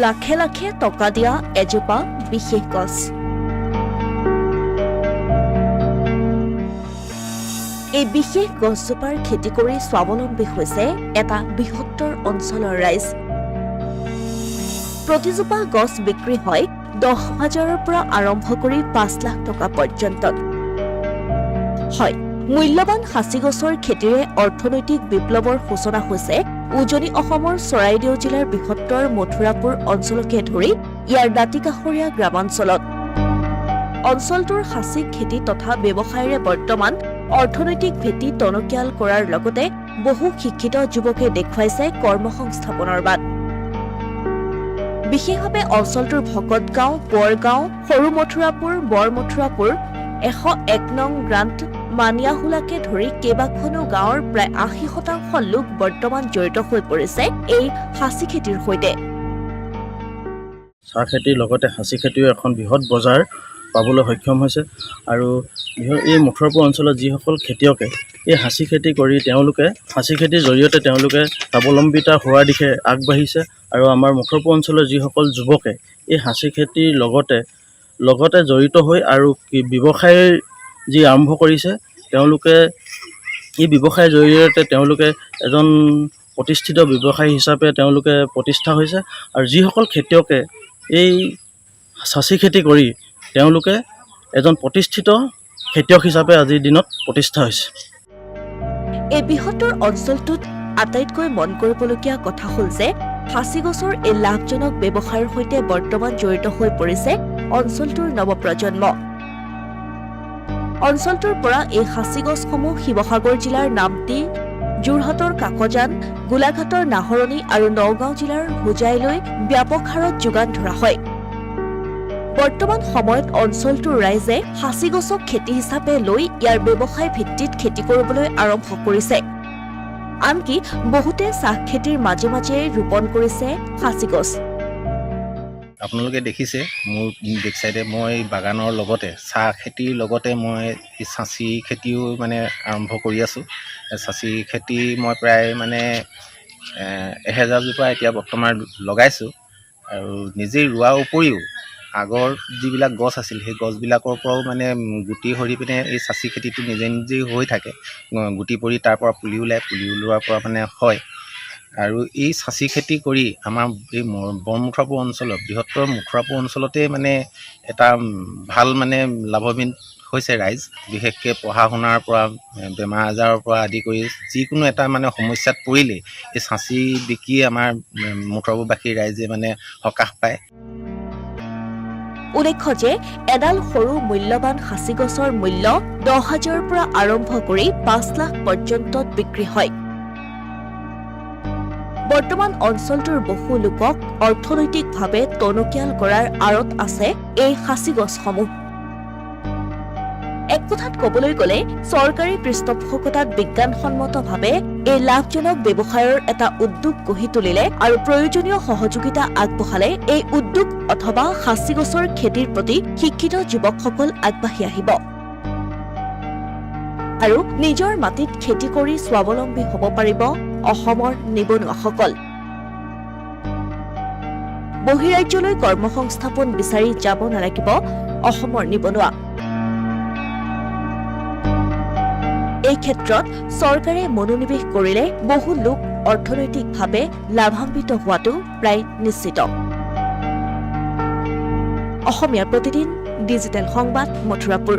লাখে লাখে টকা দিয়া এজোপা বিশেষ গছ। এই বিশেষ গছজোপাৰ খেতি কৰি স্বাৱলম্বী হৈছে এটা বৃহত্তৰ অঞ্চলৰ ৰাইজ। প্ৰতিজোপা গছ বিক্ৰী হয় 10,000ৰ পৰা আৰম্ভ কৰি 5 লাখ টকা পৰ্যন্ত। হয়, মূল্যৱান সাঁচি গছৰ খেতিৰে অৰ্থনৈতিক বিপ্লৱৰ সূচনা হৈছে উজনি অসমৰ চৰাইদেউ জিলাৰ বৃহত্তৰ মথুৰাপুৰ অঞ্চলকে ধৰি ইয়াৰ দাঁতিকাষৰীয়া গ্ৰামাঞ্চলত। অঞ্চলটোৰ সাঁচি খেতি তথা ব্যৱসায়েৰে বৰ্তমান অৰ্থনৈতিক ভেটি টনকিয়াল কৰাৰ লগতে বহু শিক্ষিত যুৱকে দেখুৱাইছে কৰ্মসংস্থাপনৰ বাট। বিশেষভাৱে অঞ্চলটোৰ ভকতগাঁও, বৰগাঁও, সৰু মথুৰাপুৰ, বৰ মথুৰাপুৰ, 101 নং গ্ৰাণ্ট, মানিয়াহোলাকে ধৰি কেইবাখনো গাঁৱৰ প্ৰায় 80% লোক বৰ্তমান জড়িত হৈ পৰিছে এই সাঁচি খেতিৰ সৈতে। চাহ খেতিৰ লগতে সাঁচি খেতিও এখন বৃহৎ বজাৰ পাবলৈ সক্ষম হৈছে আৰু এই মথুৰাপুৰ অঞ্চলত যিসকল খেতিয়কে এই সাঁচি খেতি কৰি তেওঁলোকে সাঁচি খেতিৰ জৰিয়তে তেওঁলোকে স্বাৱলম্বিতা হোৱাৰ দিশে আগবাঢ়িছে আৰু আমাৰ মথুৰাপুৰ অঞ্চলৰ যিসকল যুৱকে এই সাঁচি খেতিৰ লগতে জড়িত হৈ আৰু ব্যৱসায় যি আৰম্ভ কৰিছে, তেওঁলোকে এই ব্যৱসায়ৰ জৰিয়তে তেওঁলোকে এজন প্ৰতিষ্ঠিত ব্যৱসায়ী হিচাপে তেওঁলোকে প্ৰতিষ্ঠা হৈছে আৰু যিসকল খেতিয়কে এই সাঁচি খেতি কৰি তেওঁলোকে এজন প্ৰতিষ্ঠিত খেতিয়ক হিচাপে আজিৰ দিনত প্ৰতিষ্ঠা হৈছে। এই বৃহত্তৰ অঞ্চলটোত আটাইতকৈ মন কৰিবলগীয়া কথা হ'ল যে সাঁচি গছৰ এই লাভজনক ব্যৱসায়ৰ সৈতে বৰ্তমান জড়িত হৈ পৰিছে অঞ্চলটোৰ নৱপ্ৰজন্ম। অঞ্চলটোৰ পৰা এই সাঁচি গছসমূহ শিৱসাগৰ জিলাৰ নামটি, যোৰহাটৰ কাকজান, গোলাঘাটৰ নাহৰণি আৰু নগাঁও জিলাৰ হোজাইলৈ ব্যাপক হাৰত যোগান ধৰা হয়। বৰ্তমান সময়ত অঞ্চলটোৰ ৰাইজে সাঁচি গছক খেতি হিচাপে লৈ ইয়াৰ ব্যৱসায় ভিত্তিত খেতি কৰিবলৈ আৰম্ভ কৰিছে। আনকি বহুতে চাহ খেতিৰ মাজে মাজে ৰোপণ কৰিছে সাঁচি গছ। আপোনালোকে দেখিছে মোৰ বেক চাইডে মই বাগানৰ লগতে চাহ খেতিৰ লগতে মই সাঁচি খেতিও মানে আৰম্ভ কৰি আছোঁ। সাঁচি খেতি মই প্ৰায় মানে 1000 জোপা এতিয়া বৰ্তমান লগাইছোঁ আৰু নিজেই ৰোৱাৰ উপৰিও আগৰ যিবিলাক গছ আছিল সেই গছবিলাকৰ পৰাও মানে গুটি সৰি পিনে এই সাঁচি খেতিটো নিজেই হৈ থাকে। গুটি পৰি তাৰ পৰা পুলি ওলায়, পুলি ওলোৱাৰ পৰা মানে হয় আৰু এই সাঁচি খেতি কৰি আমাৰ এই বৰ মথুৰাপুৰ অঞ্চলত বৃহত্তৰ মথুৰাপুৰ অঞ্চলতে মানে এটা ভাল মানে লাভৱান হৈছে ৰাইজ। বিশেষকৈ পঢ়া শুনাৰ পৰা বেমাৰ আজাৰৰ পৰা আদি কৰি যিকোনো এটা মানে সমস্যাত পৰিলে এই সাঁচি বিকি আমাৰ মথুৰাপুৰবাসী ৰাইজে মানে সকাহ পায়। উল্লেখ্য যে এডাল সৰু মূল্যৱান সাঁচি গছৰ মূল্য 10,000ৰ পৰা আৰম্ভ কৰি 5 লাখ পৰ্যন্ত বিক্ৰী হয়। বৰ্তমান অঞ্চলটোৰ বহু লোকক অৰ্থনৈতিকভাৱে টনকিয়াল কৰাৰ আঁৰত আছে এই সাঁচি গছসমূহ। এক কথাত ক'বলৈ গ'লে চৰকাৰী পৃষ্ঠপোষকতাত বিজ্ঞানসন্মতভাৱে এই লাভজনক ব্যৱসায়ৰ এটা উদ্যোগ গঢ়ি তুলিলে আৰু প্ৰয়োজনীয় সহযোগিতা আগবঢ়ালে এই উদ্যোগ অথবা সাঁচি গছৰ খেতিৰ প্ৰতি শিক্ষিত যুৱকসকল আগবাঢ়ি আহিব আৰু নিজৰ মাটিত খেতি কৰি স্বাৱলম্বী হ'ব পাৰিব অসমৰ নিবনুৱাসকল। বহিৰাজ্যলৈ কৰ্মসংস্থাপন বিচাৰি যাব নালাগিব অসমৰ নিবনুৱা। এই ক্ষেত্ৰত চৰকাৰে মনোনিৱেশ কৰিলে বহু লোক অৰ্থনৈতিকভাৱে লাভান্বিত হোৱাটো প্ৰায় নিশ্চিত। অসমীয়া প্ৰতিদিন ডিজিটেল সংবাদ, মথুৰাপুৰ।